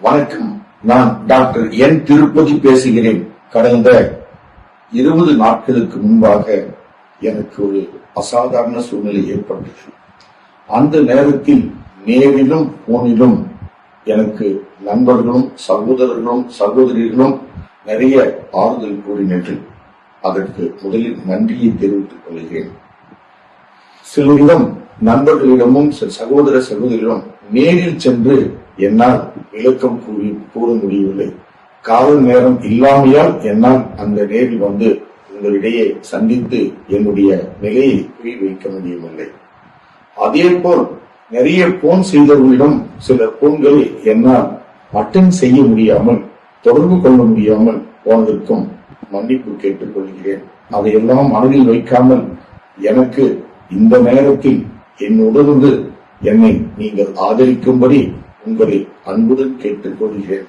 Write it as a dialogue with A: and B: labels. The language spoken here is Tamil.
A: வணக்கம். நான் டாக்டர் என் திருப்பதி பேசுகிறேன். கடந்த 20 நாட்களுக்கு முன்பாக எனக்கு ஒரு அசாதாரண சூழ்நிலை ஏற்பட்டது. அந்த நேரத்தில் நேரிலும் போனிலும் எனக்கு நண்பர்களும் சகோதரர்களும் சகோதரிகளும் நிறைய ஆறுதல் கூறினர்கள். அதற்கு முதலில் நன்றியை தெரிவித்துக் கொள்கிறேன். சிலரிடம் நண்பர்களிடமும் சகோதர சகோதரிடம் நேரில் சென்று என்னால் விளக்கம் கூற முடியவில்லை. காவல் நேரம் இல்லாமையால் என்னால் அந்த நேரில் வந்து உங்களிடையே சந்தித்து என்னுடைய நிலையை புரிய வைக்க முடியவில்லை. அதே போல் நிறைய போன் செய்தவர்களிடம் சில போன்களை என்னால் அட்டெண்ட் செய்ய முடியாமல் தொடர்பு கொள்ள முடியாமல் போனதற்கும் மன்னிப்பு கேட்டுக் கொள்கிறேன். அதையெல்லாம் மனதில் வைக்காமல் எனக்கு இந்த நேரத்தில் என்னுடனே என்னை நீங்கள் ஆதரிக்கும்படி உங்களை அன்புடன் கேட்டுக் கொள்கிறேன்.